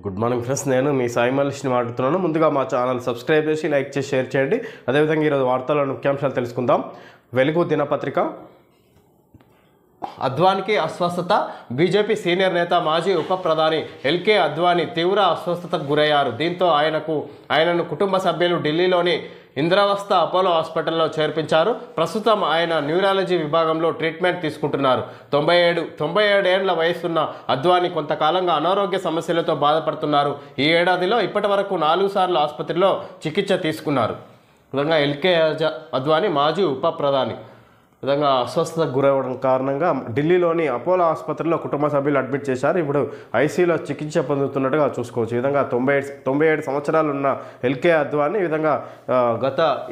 Good morning friends, నేను మీ సాయి మల్లిష్ని మాట్లాడుతున్నాను. ముందుగా మా ఛానల్ సబ్స్క్రైబ్ చేసి లైక్ చేసి షేర్ చేయండి. అదేవిధంగా ఈరోజు వార్తల్లోని ముఖ్యాంశాలు తెలుసుకుందాం. వెలుగు దినపత్రిక. అద్వానీకి అస్వస్థత. బీజేపీ సీనియర్ నేత మాజీ ఉప ప్రధాని ఎల్కే అద్వానీ తీవ్ర అస్వస్థతకు గురయ్యారు. దీంతో ఆయనను కుటుంబ సభ్యులు ఢిల్లీలోని ఇంద్రావస్థ అపోలో హాస్పిటల్లో చేర్పించారు. ప్రస్తుతం ఆయన న్యూరాలజీ విభాగంలో ట్రీట్మెంట్ తీసుకుంటున్నారు. 97 ఏళ్ల వయసున్న అద్వానీ కొంతకాలంగా అనారోగ్య సమస్యలతో బాధపడుతున్నారు. ఈ ఏడాదిలో ఇప్పటి వరకు 4 సార్లు ఆసుపత్రిలో చికిత్స తీసుకున్నారు. విధంగా ఎల్కే అద్వానీ మాజీ ఉప ప్రధాని విధంగా అస్వస్థతకు గురవడం కారణంగా ఢిల్లీలోని అపోలో ఆసుపత్రిలో కుటుంబ సభ్యులు అడ్మిట్ చేశారు. ఇప్పుడు ఐసీయూలో చికిత్స పొందుతున్నట్టుగా చూసుకోవచ్చు. ఈ విధంగా 97 సంవత్సరాలు ఉన్న ఎల్కే అద్వానీ ఈ విధంగా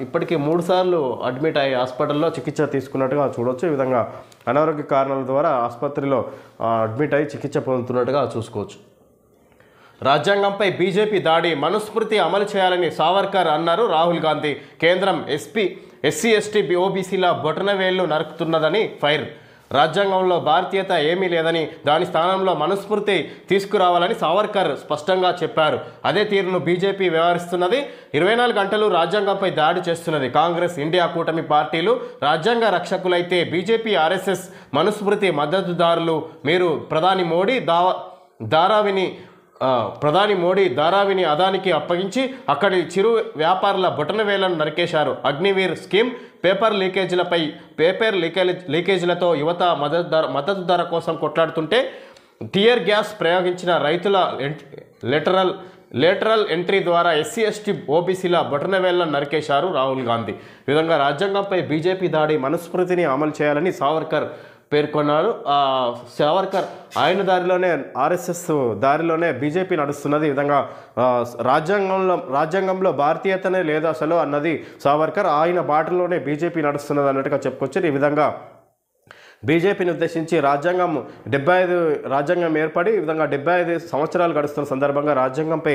ఇప్పటికీ 3 సార్లు అడ్మిట్ అయ్యి హాస్పిటల్లో చికిత్స తీసుకున్నట్టుగా చూడవచ్చు. ఈ విధంగా అనారోగ్య కారణాల ద్వారా ఆసుపత్రిలో అడ్మిట్ అయ్యి చికిత్స పొందుతున్నట్టుగా చూసుకోవచ్చు. రాజ్యాంగంపై బీజేపీ దాడి మనుస్మృతి అమలు చేయాలని సావర్కర్ అన్నారు. రాహుల్ గాంధీ కేంద్రం ఎస్సీ ఎస్టీ ఓబీసీల బొటనవేళ్లు నరుకుతున్నదని ఫైర్. రాజ్యాంగంలో భారతీయత ఏమీ లేదని దాని స్థానంలో మనుస్మృతి తీసుకురావాలని సావర్కర్ స్పష్టంగా చెప్పారు. అదే తీరును బీజేపీ వ్యవహరిస్తున్నది. 24 గంటలు రాజ్యాంగంపై దాడి చేస్తున్నది. కాంగ్రెస్, ఇండియా కూటమి పార్టీలు రాజ్యాంగ రక్షకులైతే బీజేపీ, ఆర్ఎస్ఎస్ మనుస్మృతి మద్దతుదారులు. మీరు ప్రధాని మోడీ ధారావిని అదానికి అప్పగించి అక్కడి చిరు వ్యాపారుల బొటనవేళ్లను నరికేశారు. అగ్నివీర్ స్కీమ్, పేపర్ లీకేజీలతో యువత మద్దతు ధర కోసం కొట్లాడుతుంటే టియర్ గ్యాస్ ప్రయోగించిన రైతుల లేటరల్ ఎంట్రీ ద్వారా ఎస్సీ ఎస్టీ ఓబీసీల బొటనవేళ్లను నరికేశారు రాహుల్ గాంధీ. ఈ విధంగా రాజ్యాంగంపై బీజేపీ దాడి మనుస్మృతిని అమలు చేయాలని సావర్కర్ పేర్కొన్నారు. సావర్కర్ ఆయన దారిలోనే, ఆర్ఎస్ఎస్ దారిలోనే బీజేపీ నడుస్తున్నది. ఈ విధంగా రాజ్యాంగంలో భారతీయతనే లేదు అసలు అన్నది సావర్కర్. ఆయన బాటలోనే బీజేపీ నడుస్తున్నది అన్నట్టుగా చెప్పుకొచ్చారు. ఈ విధంగా బీజేపీని ఉద్దేశించి రాజ్యాంగం ఏర్పడి ఈ విధంగా 75 సంవత్సరాలు గడుస్తున్న సందర్భంగా రాజ్యాంగంపై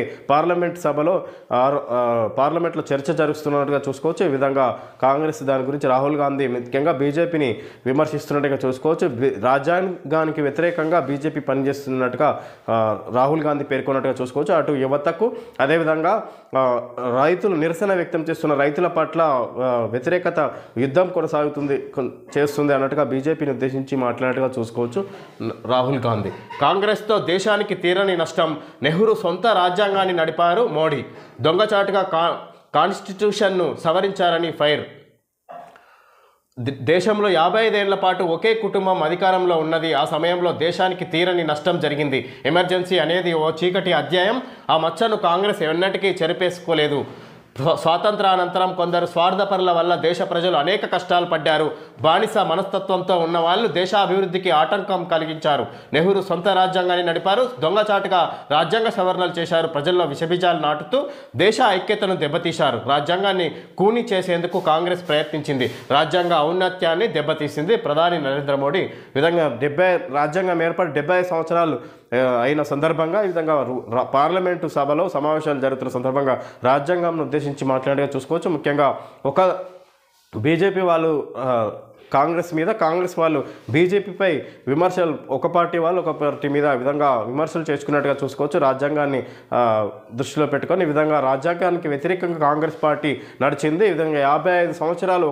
పార్లమెంట్లో చర్చ జరుగుతున్నట్టుగా చూసుకోవచ్చు. ఈ విధంగా కాంగ్రెస్ దాని గురించి రాహుల్ గాంధీ ముఖ్యంగా బీజేపీని విమర్శిస్తున్నట్టుగా చూసుకోవచ్చు. రాజ్యాంగానికి వ్యతిరేకంగా బీజేపీ పనిచేస్తున్నట్టుగా రాహుల్ గాంధీ పేర్కొన్నట్టుగా చూసుకోవచ్చు. అటు యువతకు, అదేవిధంగా రైతులు నిరసన వ్యక్తం చేస్తున్న రైతుల పట్ల వ్యతిరేకత యుద్ధం చేస్తుంది అన్నట్టుగా బీజేపీని ఉద్దేశించి మాట్లాడినట్టుగా చూసుకోవచ్చు రాహుల్ గాంధీ. కాంగ్రెస్తో దేశానికి తీరని నష్టం. నెహ్రూ సొంత రాజ్యాంగాన్ని నడిపారు మోడీ. దొంగచాటుగా కాన్స్టిట్యూషన్ను సవరించారని ఫైర్. దేశంలో 55 ఏళ్ల పాటు ఒకే కుటుంబం అధికారంలో ఉన్నది. ఆ సమయంలో దేశానికి తీరని నష్టం జరిగింది. ఎమర్జెన్సీ అనేది ఓ చీకటి అధ్యాయం. ఆ మచ్చను కాంగ్రెస్ ఎన్నటికీ చెరిపేసుకోలేదు. స్వాతంత్రానంతరం కొందరు స్వార్థపరుల వల్ల దేశ ప్రజలు అనేక కష్టాలు పడ్డారు. బానిస మనస్తత్వంతో ఉన్న వాళ్ళు దేశాభివృద్ధికి ఆటంకం కలిగించారు. నెహ్రూ సొంత రాజ్యాంగాన్ని నడిపారు. దొంగచాటుగా రాజ్యాంగ సవరణలు చేశారు. ప్రజల్లో విషబీజాలు నాటుతూ దేశ ఐక్యతను దెబ్బతీశారు. రాజ్యాంగాన్ని కూని చేసేందుకు కాంగ్రెస్ ప్రయత్నించింది. రాజ్యాంగ ఔన్నత్యాన్ని దెబ్బతీసింది. ప్రధాని నరేంద్ర మోడీ విధంగా రాజ్యాంగం ఏర్పడి 75 సంవత్సరాలు అయిన సందర్భంగా ఈ విధంగా పార్లమెంటు సభలో సమావేశాలు జరుగుతున్న సందర్భంగా రాజ్యాంగంను ఉద్దేశించి మాట్లాడేగా చూసుకోవచ్చు. ముఖ్యంగా బీజేపీ వాళ్ళు కాంగ్రెస్ వాళ్ళు బీజేపీపై విమర్శలు, ఒక పార్టీ వాళ్ళు ఒక పార్టీ మీద విధంగా విమర్శలు చేసుకున్నట్టుగా చూసుకోవచ్చు. రాజ్యాంగాన్ని దృష్టిలో పెట్టుకొని ఈ విధంగా రాజ్యాంగానికి వ్యతిరేకంగా కాంగ్రెస్ పార్టీ నడిచింది. ఈ విధంగా 55 సంవత్సరాలు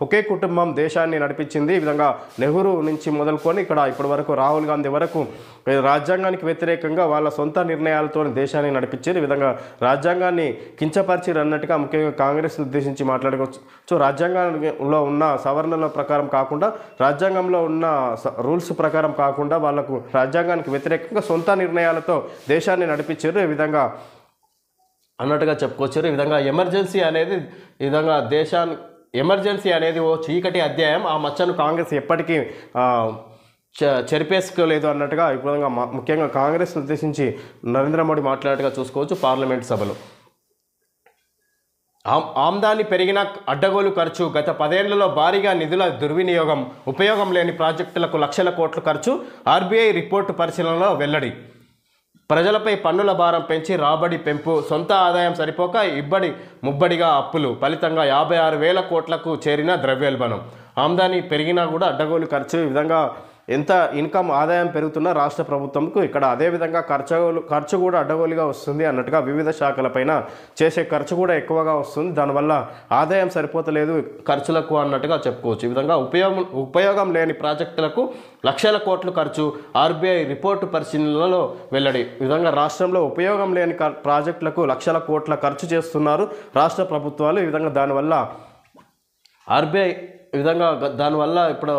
ఒకే కుటుంబం దేశాన్ని నడిపించింది. ఈ విధంగా నెహ్రూ నుంచి మొదలుకొని ఇప్పటి వరకు రాహుల్ గాంధీ వరకు రాజ్యాంగానికి వ్యతిరేకంగా వాళ్ళ సొంత నిర్ణయాలతో దేశాన్ని నడిపించారు. ఈ విధంగా రాజ్యాంగాన్ని కించపరిచారు అన్నట్టుగా ముఖ్యంగా కాంగ్రెస్ని ఉద్దేశించి మాట్లాడుకోవచ్చు. రాజ్యాంగంలో ఉన్న సవరణల ప్రకారం కాకుండా, రాజ్యాంగంలో ఉన్న రూల్స్ ప్రకారం కాకుండా వాళ్ళకు రాజ్యాంగానికి వ్యతిరేకంగా సొంత నిర్ణయాలతో దేశాన్ని నడిపించారు. ఈ విధంగా అన్నట్టుగా చెప్పుకొచ్చారు. ఈ విధంగా ఎమర్జెన్సీ అనేది ఓ చీకటి అధ్యాయం. ఆ మచ్చను కాంగ్రెస్ ఎప్పటికీ చెరిపేసుకోలేదు అన్నట్టుగా ఇప్పుడు ముఖ్యంగా కాంగ్రెస్ని ఉద్దేశించి నరేంద్ర మోడీ మాట్లాడేట్టుగా చూసుకోవచ్చు. పార్లమెంట్ సభలో ఆమ్దాని పెరిగిన అడ్డగోలు ఖర్చు. గత 10 ఏళ్లలో భారీగా నిధుల దుర్వినియోగం. ఉపయోగం లేని ప్రాజెక్టులకు లక్షల కోట్లు ఖర్చు. ఆర్బీఐ రిపోర్టు పరిశీలనలో వెల్లడి. ప్రజలపై పన్నుల భారం పెంచి రాబడి పెంపు. సొంత ఆదాయం సరిపోక ముబ్బడిగా అప్పులు. ఫలితంగా 56,000 కోట్లకు చేరిన ద్రవ్యోల్బణం. ఆమ్దాని పెరిగినా కూడా అడ్డగోలు ఖర్చు. ఈ విధంగా ఎంత ఇన్కమ్ ఆదాయం పెరుగుతున్నా రాష్ట్ర ప్రభుత్వంకు ఇక్కడ అదేవిధంగా ఖర్చు కూడా అడ్డగోలుగా వస్తుంది అన్నట్టుగా వివిధ శాఖలపైన చేసే ఖర్చు కూడా ఎక్కువగా వస్తుంది, దానివల్ల ఆదాయం సరిపోతలేదు ఖర్చులకు అన్నట్టుగా చెప్పుకోవచ్చు. ఈ విధంగా ఉపయోగం లేని ప్రాజెక్టులకు లక్షల కోట్లు ఖర్చు, ఆర్బీఐ రిపోర్టు పరిశీలనలో వెల్లడి. ఈ విధంగా రాష్ట్రంలో ఉపయోగం లేని ప్రాజెక్టులకు లక్షల కోట్ల ఖర్చు చేస్తున్నారు రాష్ట్ర ప్రభుత్వాలు. ఈ విధంగా దానివల్ల ఆర్బీఐ ఈ విధంగా దానివల్ల ఇప్పుడు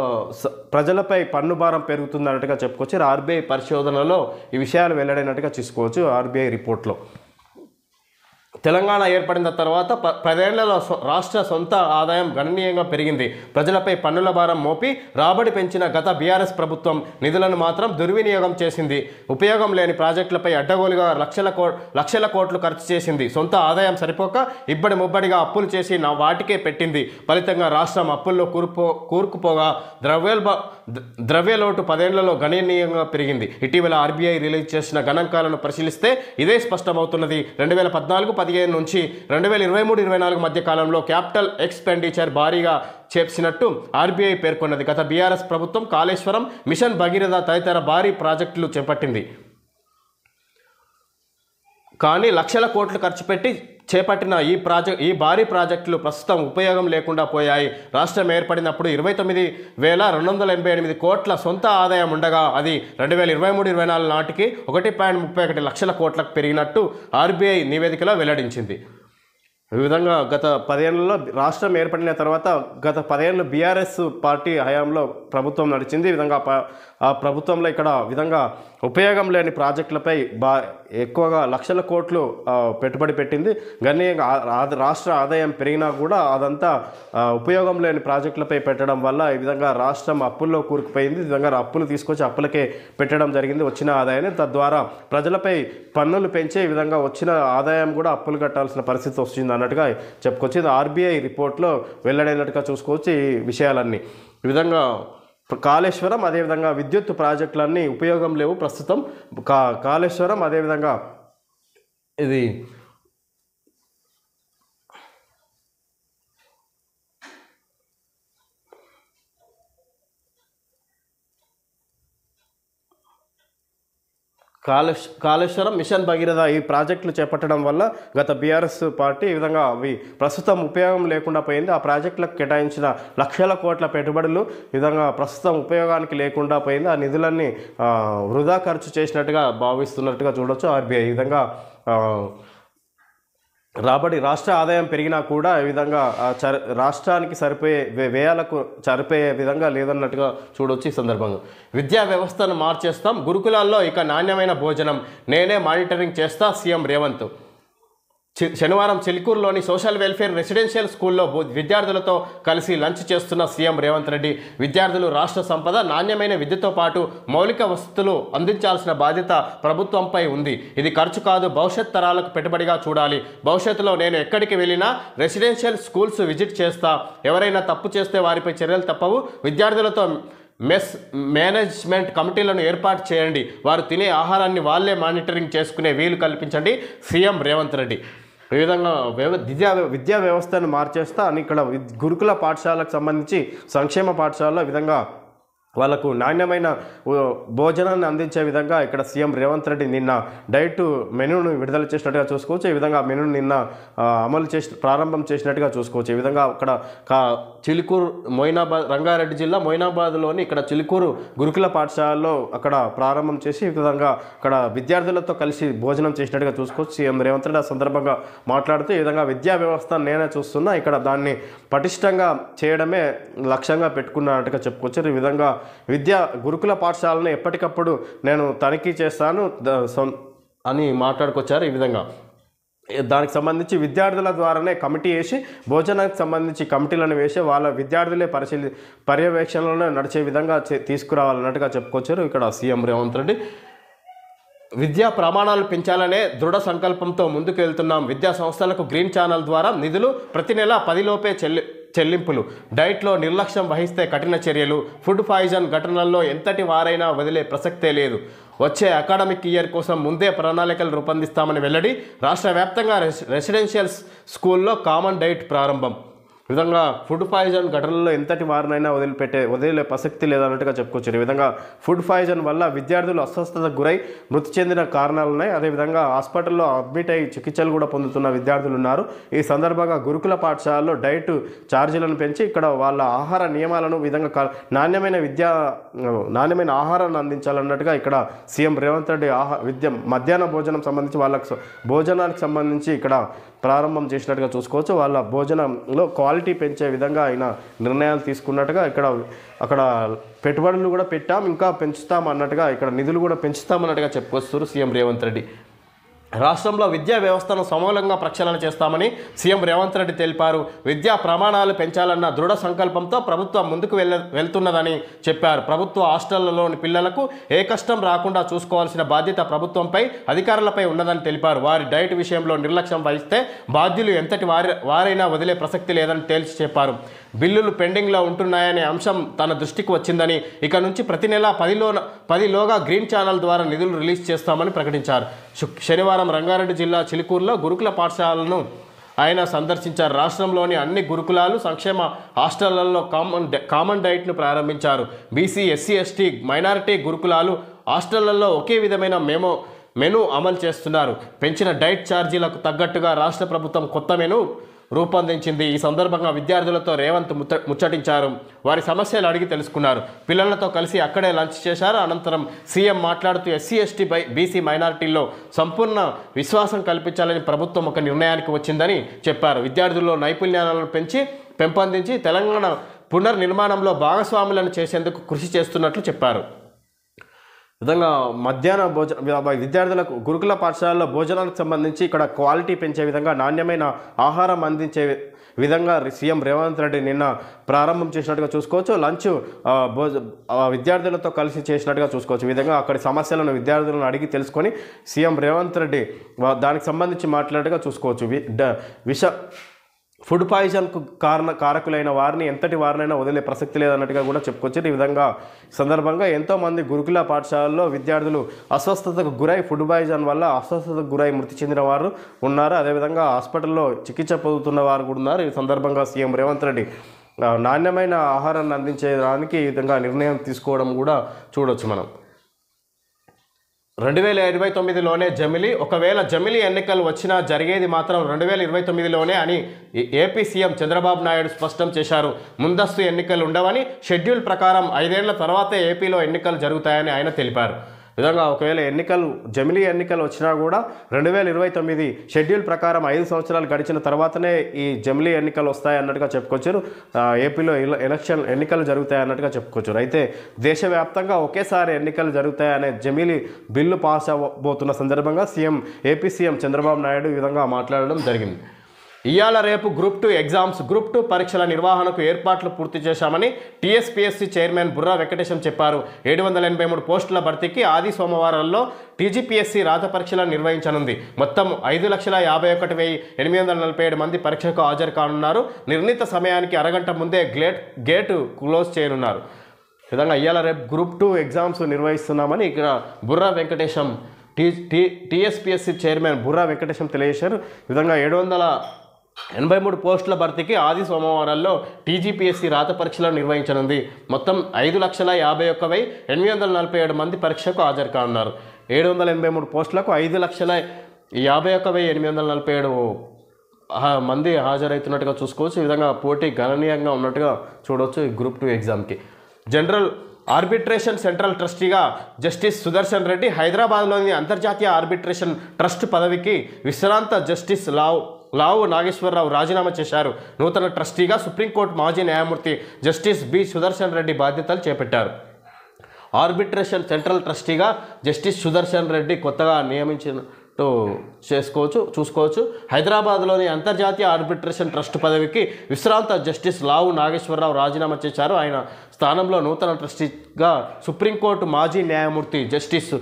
ప్రజలపై పన్ను భారం పెరుగుతుంది అన్నట్టుగా చెప్పుకోవచ్చు. ఆర్బీఐ పరిశోధనలో ఈ విషయాలు వెల్లడైనట్టుగా చూసుకోవచ్చు. ఆర్బీఐ రిపోర్ట్లో తెలంగాణ ఏర్పడిన తర్వాత 10 ఏళ్లలో రాష్ట్ర సొంత ఆదాయం గణనీయంగా పెరిగింది. ప్రజలపై పన్నుల భారం మోపి రాబడి పెంచిన గత బీఆర్ఎస్ ప్రభుత్వం నిధులను మాత్రం దుర్వినియోగం చేసింది. ఉపయోగం లేని ప్రాజెక్టులపై అడ్డగోలుగా లక్షల కోట్లు ఖర్చు చేసింది. సొంత ఆదాయం సరిపోక ఇబ్బడి ముబ్బడిగా అప్పులు చేసి వాటికే పెట్టింది. ఫలితంగా రాష్ట్రం అప్పుల్లో కూరుకుపోగా ద్రవ్యలోటు 10 ఏళ్లలో గణనీయంగా పెరిగింది. ఇటీవల ఆర్బీఐ రిలీజ్ చేసిన గణాంకాలను పరిశీలిస్తే ఇదే స్పష్టమవుతున్నది. 2014-15 నుంచి 2023-24 మధ్య కాలంలో క్యాపిటల్ ఎక్స్పెండిచర్ భారీగా చేసినట్టు ఆర్బీఐ పేర్కొన్నది. గత బీఆర్ఎస్ ప్రభుత్వం కాళేశ్వరం, మిషన్ భగీరథ తదితర భారీ ప్రాజెక్టులు చేపట్టింది. కానీ లక్షల కోట్లు ఖర్చు పెట్టి చేపట్టిన ఈ భారీ ప్రాజెక్టులు ప్రస్తుతం ఉపయోగం లేకుండా పోయాయి. రాష్ట్రం ఏర్పడినప్పుడు 29,288 కోట్ల సొంత ఆదాయం ఉండగా అది 2023-24 నాటికి 1.31 లక్షల కోట్లకు పెరిగినట్టు ఆర్బీఐ నివేదికలో వెల్లడించింది. ఈ విధంగా గత 10 ఏళ్లలో రాష్ట్రం ఏర్పడిన తర్వాత గత 10 ఏళ్ళు బీఆర్ఎస్ పార్టీ హయాంలో ప్రభుత్వం నడిచింది. ఈ విధంగా ఆ ప్రభుత్వంలో ఇక్కడ విధంగా ఉపయోగం లేని ప్రాజెక్టులపై ఎక్కువగా లక్షల కోట్లు పెట్టుబడి పెట్టింది. గణనీయంగా రాష్ట్ర ఆదాయం పెరిగినా కూడా అదంతా ఉపయోగం లేని ప్రాజెక్టులపై పెట్టడం వల్ల ఈ విధంగా రాష్ట్రం అప్పుల్లో కూరుకుపోయింది. ఈ విధంగా అప్పులు తీసుకొచ్చి అప్పులకే పెట్టడం జరిగింది వచ్చిన ఆదాయాన్ని. తద్వారా ప్రజలపై పన్నులు పెంచే ఈ విధంగా వచ్చిన ఆదాయం కూడా అప్పులు కట్టాల్సిన పరిస్థితి వస్తుంది అన్నట్టుగా చెప్పుకోవచ్చు. ఇది ఆర్బీఐ రిపోర్ట్లో వెల్లడైనట్టుగా చూసుకోవచ్చు ఈ విషయాలన్నీ. ఈ విధంగా కాళేశ్వరం అదేవిధంగా విద్యుత్ ప్రాజెక్టులన్నీ ఉపయోగం లేవు ప్రస్తుతం. కాళేశ్వరం అదేవిధంగా ఇది కాళేశ్వరం, మిషన్ భగీరథ ఈ ప్రాజెక్టులు చేపట్టడం వల్ల గత బీఆర్ఎస్ పార్టీ ఈ విధంగా అవి ప్రస్తుతం ఉపయోగం లేకుండా పోయింది. ఆ ప్రాజెక్టులకు కేటాయించిన లక్షల కోట్ల పెట్టుబడులు ఈ విధంగా ప్రస్తుతం ఉపయోగానికి లేకుండా పోయింది. ఆ నిధులన్నీ వృధా ఖర్చు చేసినట్టుగా భావిస్తున్నట్టుగా చూడవచ్చు ఆర్బీఐ. ఈ విధంగా రాష్ట్ర ఆదాయం పెరిగినా కూడా ఈ విధంగా రాష్ట్రానికి సరిపోయే వ్యయాలకు సరిపోయే విధంగా లేదన్నట్టుగా చూడవచ్చు. ఈ సందర్భంగా విద్యా వ్యవస్థను మార్చేస్తాం, గురుకులాల్లో ఇక నాణ్యమైన భోజనం నేనే మానిటరింగ్ చేస్తా సీఎం రేవంత్. శనివారం చిలుకూరులోని సోషల్ వెల్ఫేర్ రెసిడెన్షియల్ స్కూల్లో విద్యార్థులతో కలిసి లంచ్ చేస్తున్న సీఎం రేవంత్ రెడ్డి విద్యార్థులు రాష్ట్ర సంపద, నాణ్యమైన విద్యతో పాటు మౌలిక వసతులు అందించాల్సిన బాధ్యత ప్రభుత్వంపై ఉంది. ఇది ఖర్చు కాదు, భవిష్యత్ తరాలకు పెట్టుబడిగా చూడాలి. భవిష్యత్తులో నేను ఎక్కడికి వెళ్ళినా రెసిడెన్షియల్ స్కూల్స్ విజిట్ చేస్తా. ఎవరైనా తప్పు చేస్తే వారిపై చర్యలు తప్పవు. విద్యార్థులతో మెస్ మేనేజ్మెంట్ కమిటీలను ఏర్పాటు చేయండి. వారు తినే ఆహారాన్ని వాళ్ళే మానిటరింగ్ చేసుకునే వీలు కల్పించండి సీఎం రేవంత్ రెడ్డి. ఈ విధంగా విద్యా వ్యవస్థను మార్చేస్తా అని ఇక్కడ గురుకుల పాఠశాలకు సంబంధించి సంక్షేమ పాఠశాలలో విధంగా వాళ్ళకు నాణ్యమైన భోజనాన్ని అందించే విధంగా ఇక్కడ సీఎం రేవంత్ రెడ్డి నిన్న డైట్ మెనూను విడుదల చేసినట్టుగా చూసుకోవచ్చు. ఈ విధంగా మెనూను నిన్న ప్రారంభం చేసినట్టుగా చూసుకోవచ్చు. ఈ విధంగా అక్కడ చిలుకూరు రంగారెడ్డి జిల్లా మొయినాబాద్లోని ఇక్కడ చిలుకూరు గురుకుల పాఠశాలలో అక్కడ ప్రారంభం చేసి ఈ విధంగా అక్కడ విద్యార్థులతో కలిసి భోజనం చేసినట్టుగా చూసుకోవచ్చు. సీఎం రేవంత్ రెడ్డి ఆ సందర్భంగా మాట్లాడుతూ ఈ విధంగా విద్యా వ్యవస్థ నేనే చూస్తున్నా, ఇక్కడ దాన్ని పటిష్టంగా చేయడమే లక్ష్యంగా పెట్టుకున్నట్టుగా చెప్పుకోవచ్చు. ఈ విధంగా గురుకుల పాఠశాలను ఎప్పటికప్పుడు నేను తనిఖీ చేస్తాను అని మాట్లాడుకొచ్చారు. ఈ విధంగా దానికి సంబంధించి విద్యార్థుల ద్వారానే కమిటీ వేసి భోజనానికి సంబంధించి కమిటీలను వేసి వాళ్ళ విద్యార్థులే పర్యవేక్షణలోనే నడిచే విధంగా తీసుకురావాలన్నట్టుగా చెప్పుకొచ్చారు ఇక్కడ సీఎం రేవంత్ రెడ్డి. విద్యా ప్రమాణాలు పెంచాలనే దృఢ సంకల్పంతో ముందుకు వెళ్తున్నాం. విద్యా సంస్థలకు గ్రీన్ ఛానల్ ద్వారా నిధులు ప్రతి నెల 10 లోపే చెల్లింపులు, డైట్లో నిర్లక్ష్యం వహిస్తే కఠిన చర్యలు, ఫుడ్ పాయిజన్ ఘటనల్లో ఎంతటి వారైనా వదిలే ప్రసక్తే లేదు. వచ్చే అకాడమిక్ ఇయర్ కోసం ముందే ప్రణాళికలు రూపొందిస్తామని వెల్లడి. రాష్ట్ర వ్యాప్తంగా రెసిడెన్షియల్ స్కూల్లో కామన్ డైట్ ప్రారంభం. విధంగా ఫుడ్ పాయిజన్ ఘటనలో ఎంతటి వారినైనా వదిలే ప్రసక్తి లేదన్నట్టుగా చెప్పుకోవచ్చు. ఈ విధంగా ఫుడ్ పాయిజన్ వల్ల విద్యార్థులు అస్వస్థతకు గురై మృతి చెందిన కారణాలు ఉన్నాయి. అదేవిధంగా హాస్పిటల్లో అడ్మిట్ అయ్యి చికిత్సలు కూడా పొందుతున్న విద్యార్థులు ఉన్నారు. ఈ సందర్భంగా గురుకుల పాఠశాలలో డైట్ ఛార్జీలను పెంచి ఇక్కడ వాళ్ళ ఆహార నియమాలను విధంగా నాణ్యమైన ఆహారాన్ని అందించాలన్నట్టుగా ఇక్కడ సీఎం రేవంత్ రెడ్డి మధ్యాహ్న భోజనం సంబంధించి వాళ్ళకి భోజనానికి సంబంధించి ఇక్కడ ప్రారంభం చేసినట్టుగా చూసుకోవచ్చు. వాళ్ళ భోజనంలో క్వాలిటీ పెంచే విధంగా ఆయన నిర్ణయాలు తీసుకున్నట్టుగా అక్కడ పెట్టుబడులు కూడా పెట్టాం, ఇంకా పెంచుతాం అన్నట్టుగా ఇక్కడ నిధులు కూడా పెంచుతామన్నట్టుగా చెప్పుకొస్తారు సీఎం రేవంత్ రెడ్డి. రాష్ట్రంలో విద్యా వ్యవస్థను సమూలంగా ప్రక్షాళన చేస్తామని సీఎం రేవంత్ రెడ్డి తెలిపారు. విద్యా ప్రమాణాలు పెంచాలన్న దృఢ సంకల్పంతో ప్రభుత్వం ముందుకు వెళ్తున్నదని చెప్పారు. ప్రభుత్వ హాస్టళ్లలోని పిల్లలకు ఏ కష్టం రాకుండా చూసుకోవాల్సిన బాధ్యత ప్రభుత్వంపై, అధికారులపై ఉన్నదని తెలిపారు. వారి డైట్ విషయంలో నిర్లక్ష్యం వహిస్తే బాధ్యులు ఎంతటి వారైనా వదిలే ప్రసక్తి లేదని తేల్చి చెప్పారు. బిల్లులు పెండింగ్లో ఉంటున్నాయనే అంశం తన దృష్టికి వచ్చిందని, ఇక నుంచి ప్రతి నెల 10లోగా గ్రీన్ ఛానల్ ద్వారా నిధులు రిలీజ్ చేస్తామని ప్రకటించారు. శనివారం రంగారెడ్డి జిల్లా చిలుకూరులో గురుకుల పాఠశాలను ఆయన సందర్శించారు. రాష్ట్రంలోని అన్ని గురుకులాలు, సంక్షేమ హాస్టళ్లలో కామన్ డైట్ను ప్రారంభించారు. బీసీ, ఎస్సీ, ఎస్టీ, మైనారిటీ గురుకులాలు హాస్టళ్లలో ఒకే విధమైన మెనూ అమలు చేస్తున్నారు. పెంచిన డైట్ ఛార్జీలకు తగ్గట్టుగా రాష్ట్ర ప్రభుత్వం కొత్త మెనూ రూపొందించింది. ఈ సందర్భంగా విద్యార్థులతో రేవంత్ ముచ్చటించారు. వారి సమస్యలు అడిగి తెలుసుకున్నారు. పిల్లలతో కలిసి అక్కడే లంచ్ చేశారు. అనంతరం సీఎం మాట్లాడుతూ ఎస్సీ, ఎస్టీ, బీసీ, మైనారిటీల్లో సంపూర్ణ విశ్వాసం కల్పించాలని ప్రభుత్వం ఒక నిర్ణయానికి వచ్చిందని చెప్పారు. విద్యార్థుల్లో నైపుణ్యాలను పెంపొందించి తెలంగాణ పునర్నిర్మాణంలో భాగస్వాములను చేసేందుకు కృషి చేస్తున్నట్లు చెప్పారు. విధంగా మధ్యాహ్న విద్యార్థులకు గురుకుల పాఠశాలలో భోజనానికి సంబంధించి ఇక్కడ క్వాలిటీ పెంచే విధంగా, నాణ్యమైన ఆహారం అందించే విధంగా సీఎం రేవంత్ రెడ్డి నిన్న ప్రారంభం చేసినట్టుగా చూసుకోవచ్చు. లంచ్ విద్యార్థులతో కలిసి చేసినట్టుగా చూసుకోవచ్చు. ఈ విధంగా అక్కడి సమస్యలను విద్యార్థులను అడిగి తెలుసుకొని సీఎం రేవంత్ రెడ్డి దానికి సంబంధించి మాట్లాడేట్టుగా చూసుకోవచ్చు. ఫుడ్ పాయిజన్కు కారకులైన వారిని ఎంతటి వారినైనా వదిలే ప్రసక్తి లేదన్నట్టుగా కూడా చెప్పుకొచ్చారు. ఈ విధంగా సందర్భంగా ఎంతోమంది గురుకుల పాఠశాలలో విద్యార్థులు అస్వస్థతకు గురై ఫుడ్ పాయిజన్ వల్ల అస్వస్థతకు గురై మృతి చెందిన వారు ఉన్నారు. అదేవిధంగా హాస్పిటల్లో చికిత్స పొందుతున్న వారు కూడా ఉన్నారు. ఈ సందర్భంగా సీఎం రేవంత్ రెడ్డి నాణ్యమైన ఆహారాన్ని అందించేదానికి ఈ విధంగా నిర్ణయం తీసుకోవడం కూడా చూడవచ్చు మనం. 2029లోనే జమిలీ, ఒకవేళ జమిలీ ఎన్నికలు వచ్చినా జరిగేది మాత్రం 2029లోనే అని ఏపీ సీఎం చంద్రబాబు నాయుడు స్పష్టం చేశారు. ముందస్తు ఎన్నికలు ఉండవని, షెడ్యూల్ ప్రకారం 5 ఏళ్ల తర్వాతే ఏపీలో ఎన్నికలు జరుగుతాయని ఆయన తెలిపారు. విధంగా ఒకవేళ జమిలీ ఎన్నికలు వచ్చినా కూడా 2029 షెడ్యూల్ ప్రకారం 5 సంవత్సరాలు గడిచిన తర్వాతనే ఈ జమిలీ ఎన్నికలు వస్తాయి అన్నట్టుగా చెప్పుకొచ్చారు. ఏపీలో ఎన్నికలు జరుగుతాయి అన్నట్టుగా చెప్పుకొచ్చారు. అయితే దేశవ్యాప్తంగా ఒకేసారి ఎన్నికలు జరుగుతాయనే జమిలీ బిల్లు పాస్ అవబోతున్న సందర్భంగా ఏపీ సీఎం చంద్రబాబు నాయుడు ఈ విధంగా మాట్లాడడం జరిగింది. ఇవాళ రేపు గ్రూప్ 2 ఎగ్జామ్స్, గ్రూప్ 2 పరీక్షల నిర్వహణకు ఏర్పాట్లు పూర్తి చేశామని టీఎస్పీఎస్సీ చైర్మన్ బుర్రా వెంకటేశం చెప్పారు. 783 పోస్టుల భర్తీకి ఆది సోమవారంలో టీజీపీఎస్సీ రాత పరీక్షలను నిర్వహించనుంది. మొత్తం 5,51,847 మంది పరీక్షకు హాజరు కానున్నారు. నిర్ణీత సమయానికి అరగంట ముందే గేటు క్లోజ్ చేయనున్నారు. విధంగా ఇవాళ రేపు గ్రూప్ 2 ఎగ్జామ్స్ నిర్వహిస్తున్నామని ఇక్కడ బుర్రా వెంకటేశం టీఎస్పీఎస్సీ చైర్మన్ బుర్రా వెంకటేశం తెలియజేశారు. ఈ విధంగా 783 పోస్టుల భర్తీకి ఆది సోమవారాల్లో టీజీపీఎస్సీ రాత పరీక్షలను నిర్వహించనుంది. మొత్తం 5,51,847 మంది పరీక్షకు హాజరు కానున్నారు. 783 పోస్టులకు 5,51,847 మంది హాజరవుతున్నట్టుగా చూసుకోవచ్చు. ఈ విధంగా పోటీ గణనీయంగా ఉన్నట్టుగా చూడవచ్చు ఈ గ్రూప్ 2 ఎగ్జామ్కి. జనరల్ ఆర్బిట్రేషన్ సెంట్రల్ ట్రస్టీగా జస్టిస్ సుదర్శన్ రెడ్డి, హైదరాబాద్లోని అంతర్జాతీయ ఆర్బిట్రేషన్ ట్రస్ట్ పదవికి విశ్రాంత జస్టిస్ లావు నాగేశ్వరరావు రాజీనామా చేశారు. నూతన ట్రస్టీగా సుప్రీంకోర్టు మాజీ న్యాయమూర్తి జస్టిస్ బి సుదర్శన్ రెడ్డి బాధ్యతలు చేపట్టారు. ఆర్బిట్రేషన్ సెంట్రల్ ట్రస్టీగా జస్టిస్ సుదర్శన్ రెడ్డి కొత్తగా నియమించినట్టు చూసుకోవచ్చు. హైదరాబాద్లోని అంతర్జాతీయ ఆర్బిట్రేషన్ ట్రస్ట్ పదవికి విశ్రాంత జస్టిస్ లావు నాగేశ్వరరావు రాజీనామా చేశారు. ఆయన స్థానంలో నూతన ట్రస్టీగా సుప్రీంకోర్టు మాజీ న్యాయమూర్తి జస్టిస్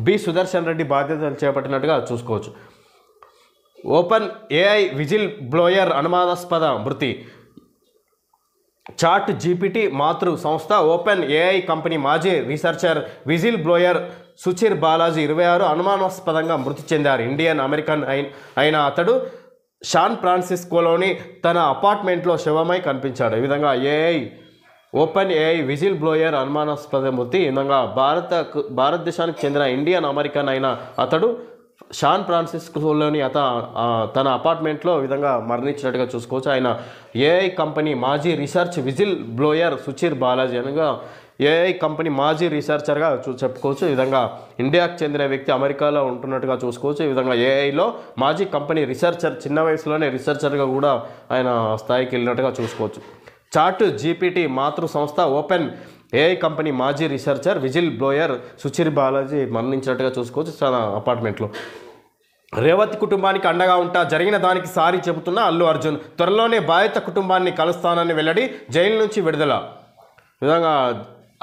బి సుదర్శన్ రెడ్డి బాధ్యతలు చేపట్టినట్టుగా చూసుకోవచ్చు. ఓపెన్ ఏఐ విజిల్ బ్లోయర్ అనుమానాస్పద మృతి. చాట్ జీపీటీ మాతృ సంస్థ ఓపెన్ ఏఐ కంపెనీ మాజీ researcher whistle blower Suchir Balaji 26 అనుమానాస్పదంగా మృతి చెందారు. ఇండియన్ అమెరికన్ అయిన అతడు శాన్ ఫ్రాన్సిస్కోలోని తన అపార్ట్మెంట్లో శవమై కనిపించాడు. ఈ విధంగా ఓపెన్ ఏఐ విజిల్ బ్లోయర్ అనుమానాస్పద మృతి. ఈ విధంగా భారతదేశానికి చెందిన ఇండియన్ అమెరికన్ అయిన అతడు శాన్ ఫ్రాన్సిస్కోలోని తన అపార్ట్మెంట్లో ఈ విధంగా మరణించినట్టుగా చూసుకోవచ్చు. ఆయన ఏఐ కంపెనీ మాజీ research whistle blower Suchir Balaji అనగా ఏఐ కంపెనీ మాజీ రీసెర్చర్గా చెప్పుకోవచ్చు. ఈ విధంగా ఇండియాకు చెందిన వ్యక్తి అమెరికాలో ఉంటున్నట్టుగా చూసుకోవచ్చు. ఈ విధంగా ఏఐలో మాజీ కంపెనీ రీసెర్చర్, చిన్న వయసులోనే రీసెర్చర్గా కూడా ఆయన స్థాయికి వెళ్ళినట్టుగా చూసుకోవచ్చు. చాట్ జీపీటీ మాతృ సంస్థ ఓపెన్ ఏఐ కంపెనీ మాజీ researcher whistleblower Suchir Balaji మరణించినట్టుగా చూసుకోవచ్చు తన అపార్ట్మెంట్లో. రేవతి కుటుంబానికి అండగా ఉంటా, జరిగిన దానికి సారీ చెబుతున్న అల్లు అర్జున్. త్వరలోనే బాధిత కుటుంబాన్ని కలుస్తానని వెల్లడి. జైలు నుంచి విడుదల. విధంగా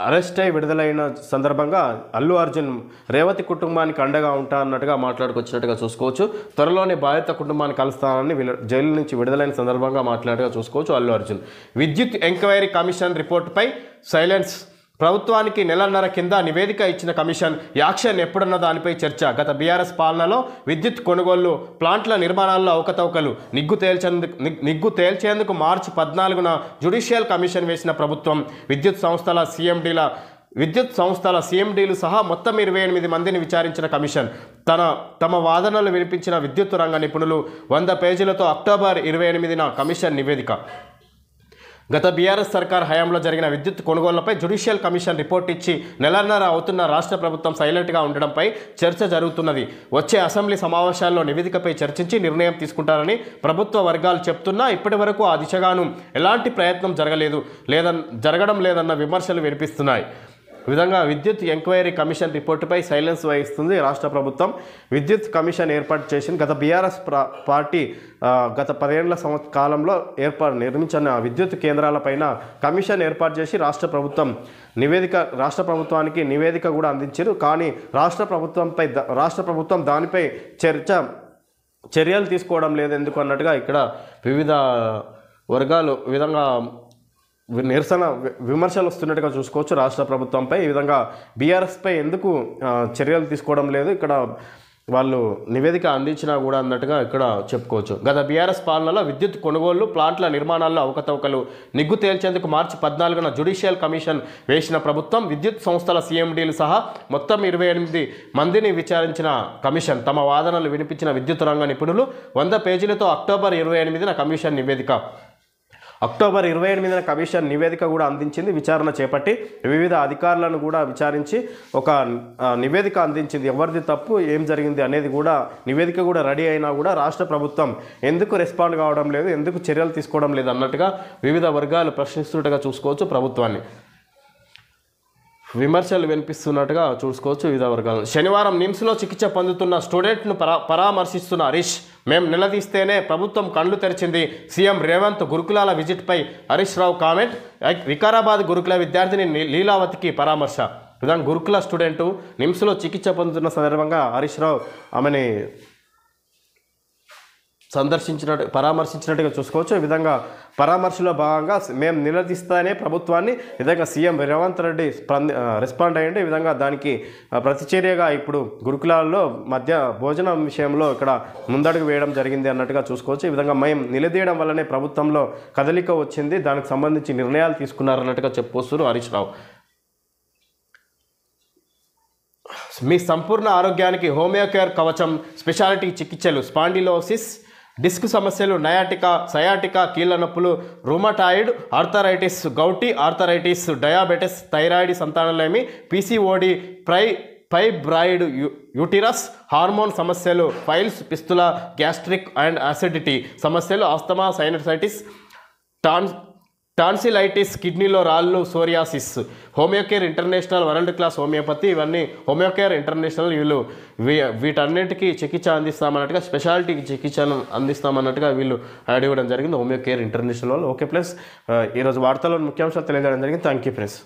అరెస్ట్ అయి విడుదలైన సందర్భంగా అల్లు అర్జున్ రేవతి కుటుంబానికి అండగా ఉంటా అన్నట్టుగా మాట్లాడుకొచ్చినట్టుగా చూసుకోవచ్చు. త్వరలోనే బాధిత కుటుంబాన్ని కలుస్తానని జైలు నుంచి విడుదలైన సందర్భంగా మాట్లాడగా చూసుకోవచ్చు అల్లు అర్జున్. విద్యుత్ ఎంక్వైరీ కమిషన్ రిపోర్టుపై సైలెన్స్. ప్రభుత్వానికి నెలన్నర కింద నివేదిక ఇచ్చిన కమిషన్ యాక్షన్ ఎప్పుడన్న దానిపై చర్చ. గత బీఆర్ఎస్ పాలనలో విద్యుత్ కొనుగోళ్లు, ప్లాంట్ల నిర్మాణాల్లో అవకతవకలు నిగ్గు తేల్చేందుకు మార్చి 14న జ్యుడిషియల్ కమిషన్ వేసిన ప్రభుత్వం విద్యుత్ సంస్థల సీఎండీలు సహా మొత్తం 28 మందిని విచారించిన కమిషన్ తమ వాదనలు వినిపించిన విద్యుత్ రంగ నిపుణులు 100 పేజీలతో అక్టోబర్ 28న కమిషన్ నివేదిక. గత బీఆర్ఎస్ సర్కార్ హయాంలో జరిగిన విద్యుత్ కొనుగోళ్లపై జ్యుడిషియల్ కమిషన్ రిపోర్ట్ ఇచ్చి నెలన్నర అవుతున్న రాష్ట్ర ప్రభుత్వం సైలెంట్గా ఉండడంపై చర్చ జరుగుతున్నది. వచ్చే అసెంబ్లీ సమావేశాల్లో నివేదికపై చర్చించి నిర్ణయం తీసుకుంటారని ప్రభుత్వ వర్గాలు చెప్తున్నా ఇప్పటి వరకు ఆ దిశగాను ఎలాంటి ప్రయత్నం జరగడం లేదన్న విమర్శలు వినిపిస్తున్నాయి. ఈ విధంగా విద్యుత్ ఎంక్వైరీ కమిషన్ రిపోర్టుపై సైలెన్స్ వహిస్తుంది రాష్ట్ర ప్రభుత్వం. విద్యుత్ కమిషన్ ఏర్పాటు చేసింది. గత బీఆర్ఎస్ పార్టీ గత 10 ఏళ్ల కాలంలో నిర్మించిన విద్యుత్ కేంద్రాలపైన కమిషన్ ఏర్పాటు చేసి రాష్ట్ర ప్రభుత్వానికి నివేదిక కూడా అందించారు. కానీ రాష్ట్ర ప్రభుత్వం దానిపై చర్యలు తీసుకోవడం లేదు ఎందుకు అన్నట్టుగా ఇక్కడ వివిధ వర్గాలు ఈ విధంగా విమర్శలు వస్తున్నట్టుగా చూసుకోవచ్చు రాష్ట్ర ప్రభుత్వంపై. ఈ విధంగా బీఆర్ఎస్పై ఎందుకు చర్యలు తీసుకోవడం లేదు, ఇక్కడ వాళ్ళు నివేదిక అందించినా కూడా అన్నట్టుగా ఇక్కడ చెప్పుకోవచ్చు. గత బీఆర్ఎస్ పాలనలో విద్యుత్ కొనుగోళ్లు, ప్లాంట్ల నిర్మాణాల్లో అవకతవకలు నిగ్గు తేల్చేందుకు మార్చి 14న జ్యుడిషియల్ కమిషన్ వేసిన ప్రభుత్వం విద్యుత్ సంస్థల సీఎండీలు సహా మొత్తం 28 మందిని విచారించిన కమిషన్ తమ వాదనలు వినిపించిన విద్యుత్ రంగ నిపుణులు 100 పేజీలతో అక్టోబర్ 28న కమిషన్ నివేదిక కూడా అందించింది. విచారణ చేపట్టి వివిధ అధికారులను కూడా విచారించి ఒక నివేదిక అందించింది. ఎవరిది తప్పు, ఏం జరిగింది అనేది కూడా నివేదిక కూడా రెడీ అయినా కూడా రాష్ట్ర ప్రభుత్వం ఎందుకు రెస్పాండ్ కావడం లేదు, ఎందుకు చర్యలు తీసుకోవడం లేదు అన్నట్టుగా వివిధ వర్గాలు ప్రశ్నిస్తున్నట్టుగా చూసుకోవచ్చు. ప్రభుత్వాన్ని విమర్శలు వినిపిస్తున్నట్టుగా చూసుకోవచ్చు వివిధ వర్గాలు. శనివారం నిమ్స్లో చికిత్స పొందుతున్న స్టూడెంట్ను పరామర్శిస్తున్న హరీష్. మేం నిలదీస్తేనే ప్రభుత్వం కళ్ళు తెరిచింది. CM Revanth గురుకులాల విజిట్పై Harish Rao comment. వికారాబాద్ గురుకుల విద్యార్థిని లీలావతికి పరామర్శ. విధంగా గురుకుల స్టూడెంటు నిమ్స్లో చికిత్స పొందుతున్న సందర్భంగా హరీష్ రావు ఆమెని పరామర్శించినట్టుగా చూసుకోవచ్చు. ఈ విధంగా పరామర్శలో భాగంగా మేము నిలదీస్తానే ప్రభుత్వాన్ని విధంగా సీఎం రేవంత్ రెడ్డి రెస్పాండ్ అయ్యండి. ఈ విధంగా దానికి ప్రతిచర్యగా ఇప్పుడు గురుకులాల్లో మధ్య భోజనం విషయంలో ఇక్కడ ముందడుగు వేయడం జరిగింది అన్నట్టుగా చూసుకోవచ్చు. ఈ విధంగా మేము నిలదీయడం వల్లనే ప్రభుత్వంలో కదలిక వచ్చింది, దానికి సంబంధించి నిర్ణయాలు తీసుకున్నారన్నట్టుగా చెప్పుకొస్తారు హరీష్ రావు. మీ సంపూర్ణ ఆరోగ్యానికి హోమియోకేర్ కవచం. స్పెషాలిటీ చికిత్సలు, స్పాండిలోసిస్, డిస్క్ సమస్యలు, సయాటికా, కీళ్ళ నొప్పులు, rheumatoid arthritis, gouty arthritis, diabetes, thyroid, సంతానలేమి, పీసీఓడి, ఫైబ్రాయిడ్ యూటిరస్, హార్మోన్ సమస్యలు, piles, fistula, gastric and acidity సమస్యలు, ఆస్తమా, సైనసైటిస్, టాన్సిలైటిస్, కిడ్నీలో రాళ్ళు, psoriasis. Homeocare international world class homeopathy. ఇవన్నీ హోమియోకేర్ ఇంటర్నేషనల్ వీటన్నిటికీ చికిత్స అందిస్తామన్నట్టుగా, స్పెషాలిటీ చికిత్సను అందిస్తామన్నట్టుగా వీళ్ళు యాడ్ ఇవ్వడం జరిగింది హోమియోకేర్ ఇంటర్నేషనల్ వాళ్ళు. ఓకే ఫ్రెండ్స్, ఈరోజు వార్తల్లో ముఖ్యాంశాలు తెలియజేయడం జరిగింది. Thank you friends.